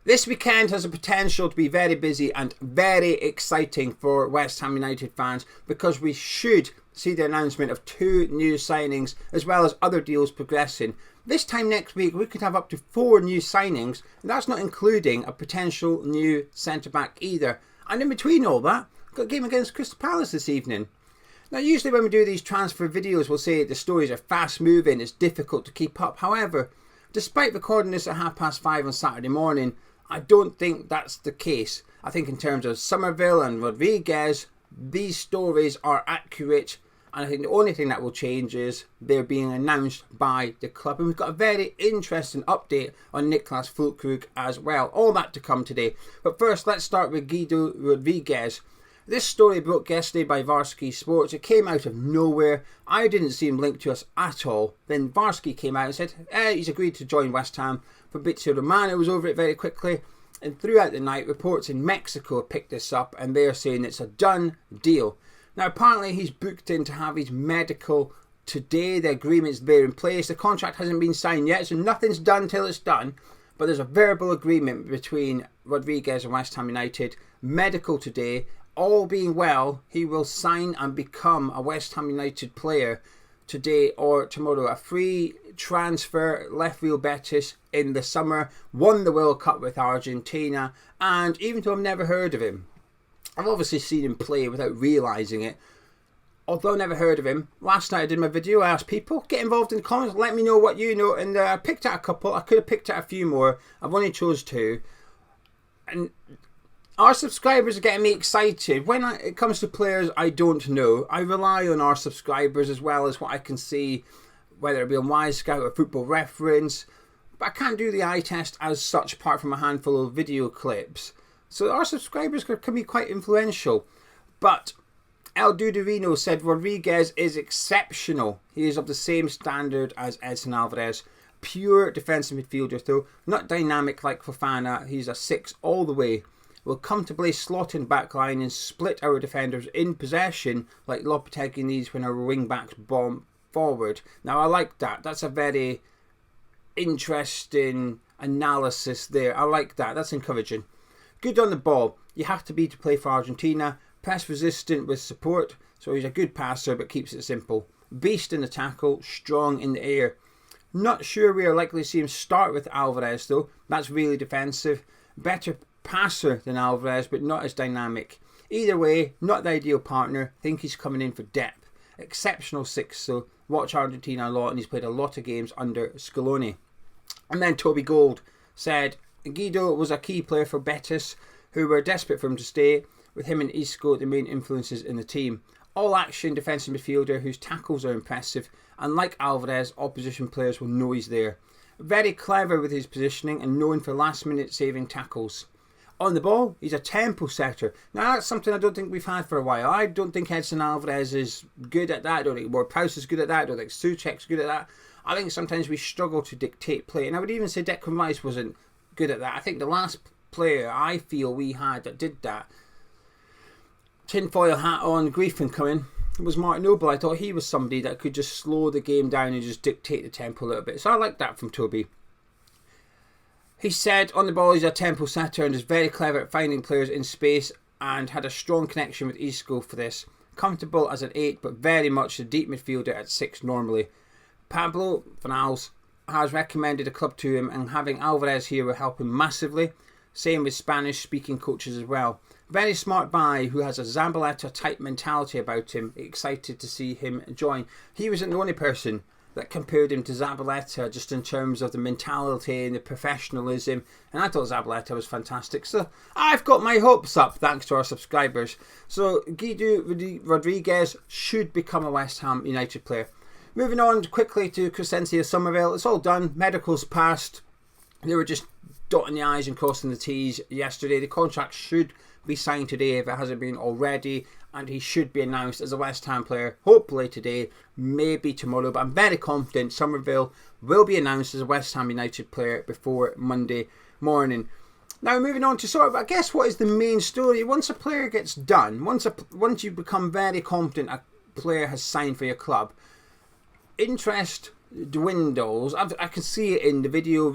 This weekend has the potential to be very busy and very exciting for West Ham United fans because we should see the announcement of 2 new signings as well as other deals progressing. This time next week we could have up to 4 new signings, and that's not including a potential new centre-back either. And in between all that, we've got a game against Crystal Palace this evening. Now usually when we do these transfer videos we'll say the stories are fast moving, it's difficult to keep up. However, despite recording this at 5:30 on Saturday morning, I don't think that's the case. I think in terms of Somerville and Rodriguez, these stories are accurate, and I think the only thing that will change is they're being announced by the club. And we've got a very interesting update on Niclas Füllkrug as well. All that to come today. But first, let's start with Guido Rodriguez. This story broke yesterday by Varsky Sports. It came out of nowhere. I didn't see him linked to us at all. Then Varsky came out and said, he's agreed to join West Ham. Fabrizio Romano was over it very quickly. And throughout the night, reports in Mexico picked this up and they're saying it's a done deal. Now, apparently he's booked in to have his medical today. The agreement's there in place. The contract hasn't been signed yet, so nothing's done till it's done. But there's a verbal agreement between Rodriguez and West Ham United. Medical today. All being well, he will sign and become a West Ham United player today or tomorrow. A free transfer, left wheel Betis in the summer, won the World Cup with Argentina, and even though I've never heard of him, I've obviously seen him play without realising it. Although I never heard of him, last night I did my video, I asked people, get involved in the comments, let me know what you know, and I picked out a couple. I could have picked out a few more, I've only chose 2, and our subscribers are getting me excited. When it comes to players I don't know, I rely on our subscribers as well as what I can see, whether it be on Wisecout or Football Reference. But I can't do the eye test as such apart from a handful of video clips. So our subscribers can be quite influential. But El Dudorino said Rodriguez is exceptional. He is of the same standard as Edson Alvarez. Pure defensive midfielder though, not dynamic like Fofana. He's a 6 all the way. Will comfortably slot in backline and split our defenders in possession like Lopetegui needs when our wing backs bomb forward. Now I like that. That's a very interesting analysis there. I like that. That's encouraging. Good on the ball. You have to be to play for Argentina. Press resistant with support. So he's a good passer but keeps it simple. Beast in the tackle. Strong in the air. Not sure we are likely to see him start with Alvarez though. That's really defensive. Better passer than Alvarez but not as dynamic. Either way, not the ideal partner. Think he's coming in for depth. Exceptional 6 though. Watch Argentina a lot and he's played a lot of games under Scaloni. And then Toby Gold said Guido was a key player for Betis who were desperate for him to stay, with him and Isco the main influences in the team. All action defensive midfielder whose tackles are impressive, and like Alvarez, opposition players will know he's there. Very clever with his positioning and known for last minute saving tackles. On the ball, he's a tempo setter. Now that's something I don't think we've had for a while. I don't think Edson Alvarez is good at that. I don't think Ward-Prowse is good at that. I don't think Souček's good at that. I think sometimes we struggle to dictate play. And I would even say Declan Rice wasn't good at that. I think the last player I feel we had that did that, tinfoil hat on, Griffin coming, was Mark Noble. I thought he was somebody that could just slow the game down and just dictate the tempo a little bit. So I like that from Toby. He said on the ball he's a tempo setter and is very clever at finding players in space and had a strong connection with Isco for this. Comfortable as an 8 but very much a deep midfielder at 6 normally. Pablo Vanals has recommended a club to him and having Alvarez here will help him massively. Same with Spanish speaking coaches as well. Very smart buy who has a Zabaleta type mentality about him. Excited to see him join. He wasn't the only person that compared him to Zabaleta just in terms of the mentality and the professionalism, and I thought Zabaleta was fantastic. So I've got my hopes up thanks to our subscribers. So Guido Rodriguez should become a West Ham United player. Moving on quickly to Crysencio Somerville. It's all done. Medicals passed. They were just dotting the I's and crossing the T's yesterday. The contract should be signed today if it hasn't been already, and he should be announced as a West Ham player hopefully today, maybe tomorrow, but I'm very confident Somerville will be announced as a West Ham United player before Monday morning. Now moving on to sort of, I guess, what is the main story. Once a player gets done, once you become very confident a player has signed for your club, interest dwindles. I can see it in the video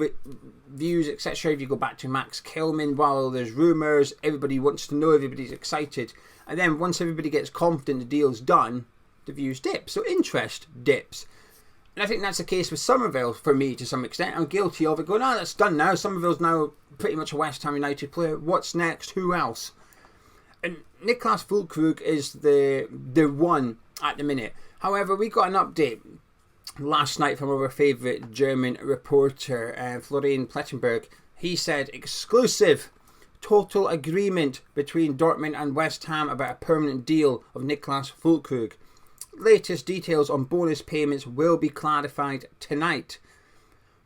views, etc. If you go back to Max Kelman, while there's rumours, everybody wants to know, everybody's excited, and then once everybody gets confident the deal's done, the views dip, so interest dips. And I think that's the case with Somerville for me to some extent. I'm guilty of it, going, that's done now. Somerville's now pretty much a West Ham United player. What's next? Who else? And Niclas Füllkrug is the one at the minute. However, we got an update last night from our favourite German reporter, Florian Plettenberg. He said, exclusive total agreement between Dortmund and West Ham about a permanent deal of Niclas Füllkrug. Latest details on bonus payments will be clarified tonight.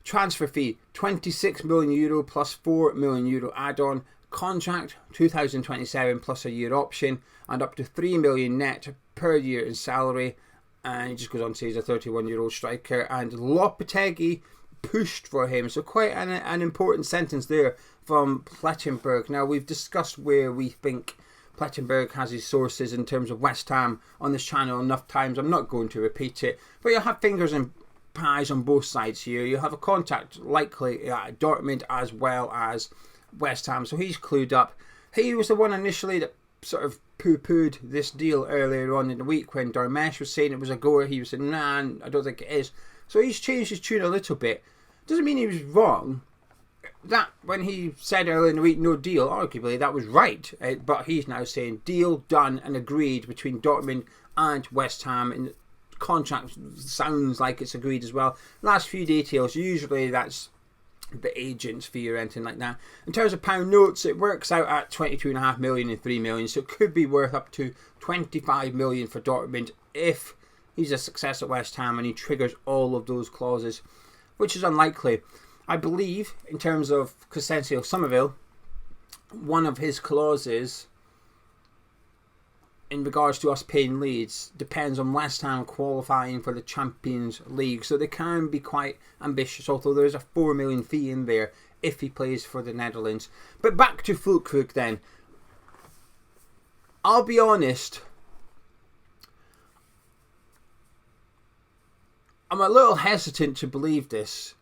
Transfer fee, €26 million plus €4 million add-on. Contract, 2027 plus a year option, and up to €3 million net per year in salary. And he just goes on to say he's a 31-year-old striker, and Lopetegui pushed for him. So quite an important sentence there from Plettenberg. Now, we've discussed where we think Plettenberg has his sources in terms of West Ham on this channel enough times. I'm not going to repeat it, but you'll have fingers and pies on both sides here. You'll have a contact likely at Dortmund as well as West Ham, so he's clued up. He was the one initially that sort of poo-pooed this deal earlier on in the week when Darmesh was saying it was a goer. He was saying, nah, I don't think it is. So he's changed his tune a little bit. Doesn't mean he was wrong. That, when he said earlier in the week, no deal, arguably that was right. But he's now saying deal done and agreed between Dortmund and West Ham. And the contract sounds like it's agreed as well. Last few details, usually that's the agent's fee or anything like that. In terms of pound notes, it works out at 22.5 million and 3 million. So it could be worth up to 25 million for Dortmund if he's a success at West Ham and he triggers all of those clauses, which is unlikely. I believe, in terms of Crysencio Somerville, one of his clauses in regards to us paying Leeds depends on West Ham qualifying for the Champions League. So they can be quite ambitious, although there is a 4 million fee in there if he plays for the Netherlands. But back to Füllkrug then. I'll be honest, I'm a little hesitant to believe this.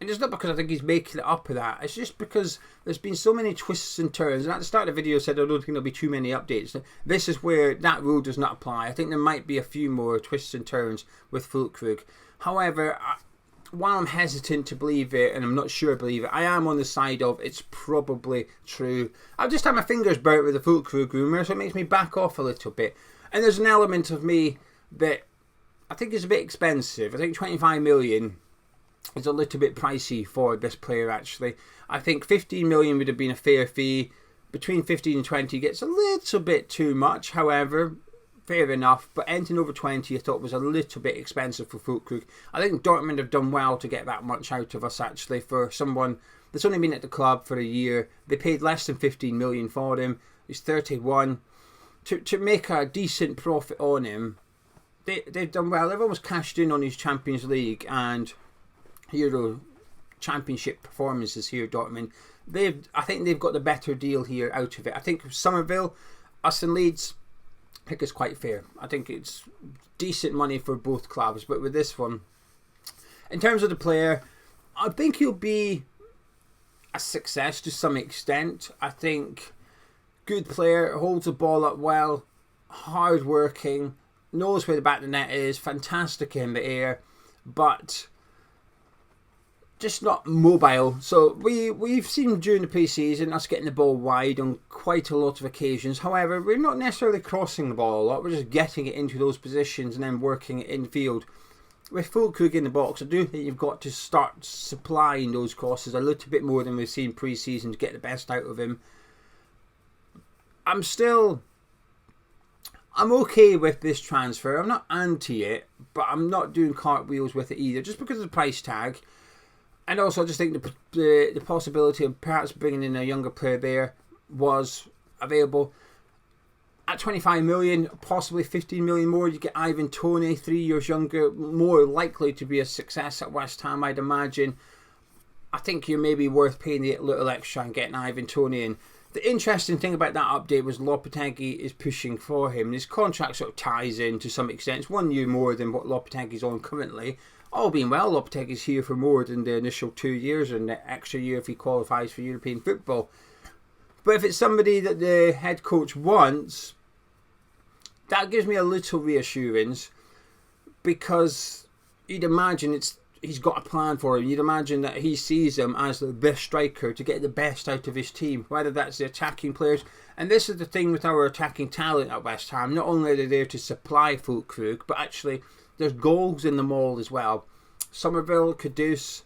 And it's not because I think he's making it up of that. It's just because there's been so many twists and turns. And at the start of the video I said I don't think there'll be too many updates. This is where that rule does not apply. I think there might be a few more twists and turns with Füllkrug. However, while I'm hesitant to believe it, and I'm not sure I believe it, I am on the side of it's probably true. I've just had my fingers burnt with the Füllkrug rumour, so it makes me back off a little bit. And there's an element of me that I think is a bit expensive. I think 25 million is a little bit pricey for this player, actually. I think 15 million would have been a fair fee. Between 15 and 20 gets a little bit too much, however, fair enough. But anything over 20 I thought was a little bit expensive for Füllkrug. I think Dortmund have done well to get that much out of us, actually, for someone that's only been at the club for a year. They paid less than 15 million for him. He's 31. To make a decent profit on him, they've done well. They've almost cashed in on his Champions League and Euro Championship performances here, Dortmund. I think they've got the better deal here out of it. I think Somerville, us and Leeds, I think it's quite fair. I think it's decent money for both clubs. But with this one, in terms of the player, I think he'll be a success to some extent. I think good player, holds the ball up well, hard working, knows where the back of the net is, fantastic in the air, but just not mobile. So we've seen during the pre-season us getting the ball wide on quite a lot of occasions. However, we're not necessarily crossing the ball a lot. We're just getting it into those positions and then working it in field. With Füllkrug in the box, I do think you've got to start supplying those crosses a little bit more than we've seen pre-season to get the best out of him. I'm okay with this transfer. I'm not anti it, but I'm not doing cartwheels with it either, just because of the price tag. And also, I just think the possibility of perhaps bringing in a younger player there was available. At 25 million, possibly 15 million more, you get Ivan Toney, 3 years younger, more likely to be a success at West Ham, I'd imagine. I think you're maybe worth paying the little extra and getting Ivan Toney in. The interesting thing about that update was Lopetegui is pushing for him. His contract sort of ties in to some extent. It's 1 year more than what Lopetegui's on currently. all being well, Lopetegui's here for more than the initial 2 years and the extra year if he qualifies for European football. But if it's somebody that the head coach wants, that gives me a little reassurance, because you'd imagine he's got a plan for him. You'd imagine that he sees him as the best striker to get the best out of his team, whether that's the attacking players. And this is the thing with our attacking talent at West Ham. Not only are they there to supply Füllkrug, but actually there's goals in them all as well. Somerville, Kudus,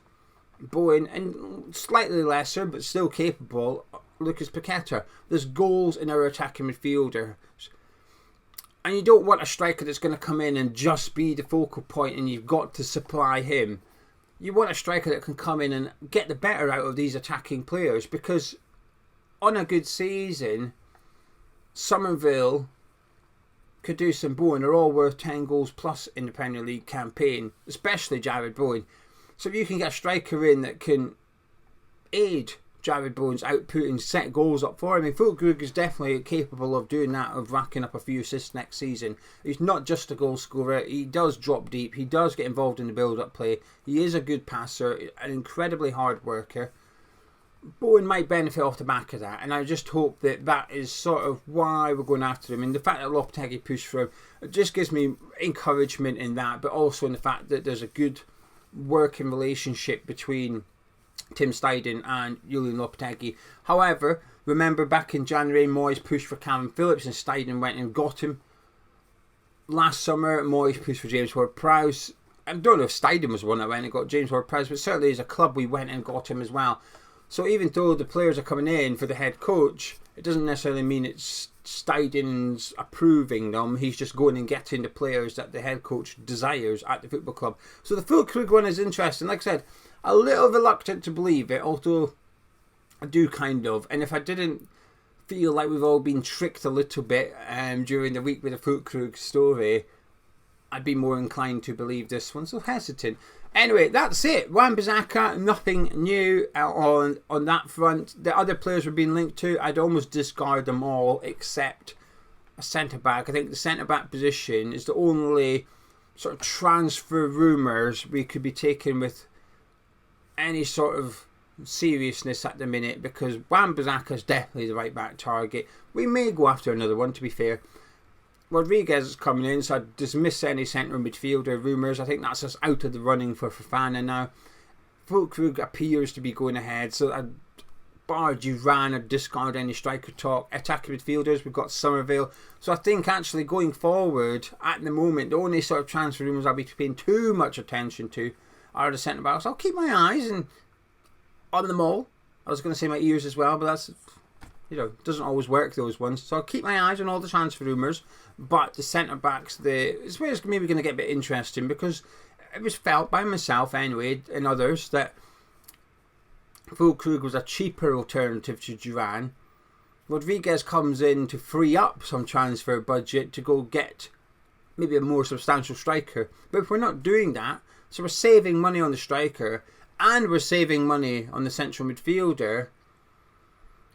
Bowen, and slightly lesser but still capable, Lucas Paqueta. There's goals in our attacking midfielders. And you don't want a striker that's going to come in and just be the focal point and you've got to supply him. You want a striker that can come in and get the better out of these attacking players, because on a good season, Somerville, Kudus and Bowen are all worth 10 goals plus in the Premier League campaign, especially Jared Bowen. So if you can get a striker in that can aid Jared Bowen's output and set goals up for him, I mean, Füllkrug is definitely capable of doing that, of racking up a few assists next season. He's not just a goal scorer, he does drop deep, he does get involved in the build-up play, he is a good passer, an incredibly hard worker. Bowen might benefit off the back of that, and I just hope that that is sort of why we're going after him. And the fact that Lopetegui pushed for him, it just gives me encouragement in that, but also in the fact that there's a good working relationship between Tim Steiden and Julen Lopetegui. However, remember back in January, Moyes pushed for Callum Phillips and Steiden went and got him. Last summer, Moyes pushed for James Ward-Prowse. I don't know if Steiden was the one that went and got James Ward-Prowse, but certainly as a club we went and got him as well. So even though the players are coming in for the head coach, it doesn't necessarily mean it's Steiden's approving them. He's just going and getting the players that the head coach desires at the football club. So the Füllkrug one is interesting. Like I said, a little reluctant to believe it, although I do kind of. And if I didn't feel like we've all been tricked a little bit during the week with the Füllkrug story, I'd be more inclined to believe this one. So hesitant. Anyway, that's it. Wan-Bissaka, nothing new on that front. The other players we're being linked to, I'd almost discard them all except a centre-back. I think the centre-back position is the only sort of transfer rumours we could be taking with any sort of seriousness at the minute, because Wan-Bissaka is definitely the right-back target. We may go after another one, to be fair. Rodriguez is coming in, so I'd dismiss any centre midfielder rumours. I think that's us out of the running for Fofana now. Füllkrug appears to be going ahead, so I'd bar Duran or discard any striker talk. Attacking midfielders, we've got Somerville. So I think actually going forward, at the moment, the only sort of transfer rumours I'll be paying too much attention to are the centre backs. I'll keep my eyes on them all. I was going to say my ears as well, but that's, doesn't always work, those ones. So I'll keep my eyes on all the transfer rumours. But the centre-backs, it's where it's maybe going to get a bit interesting, because it was felt by myself anyway, and others, that Füllkrug was a cheaper alternative to Duran. Rodriguez comes in to free up some transfer budget to go get maybe a more substantial striker. But if we're not doing that, so we're saving money on the striker, and we're saving money on the central midfielder,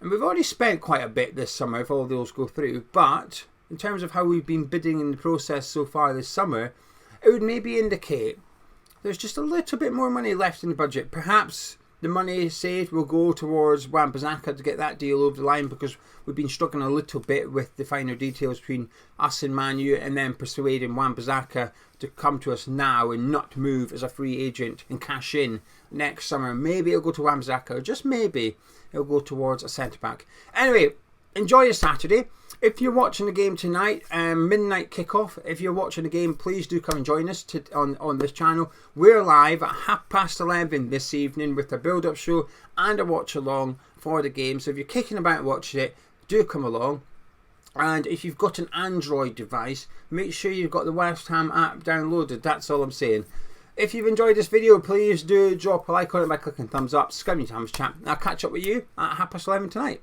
and we've already spent quite a bit this summer if all those go through, but in terms of how we've been bidding in the process so far this summer, it would maybe indicate there's just a little bit more money left in the budget. Perhaps the money saved will go towards Wan-Bissaka to get that deal over the line, because we've been struggling a little bit with the finer details between us and Man U, and then persuading Wan-Bissaka to come to us now and not move as a free agent and cash in next summer. Maybe it'll go to Wan-Bissaka, or just maybe it'll go towards a centre-back. Anyway, enjoy your Saturday. If you're watching the game tonight, midnight kickoff, if you're watching the game, please do come and join us on this channel. We're live at 11:30 this evening with a build-up show and a watch-along for the game. So if you're kicking about watching it, do come along. And if you've got an Android device, make sure you've got the West Ham app downloaded. That's all I'm saying. If you've enjoyed this video, please do drop a like on it by clicking thumbs up. Subscribe to Ham's Chat. I'll catch up with you at 11:30 tonight.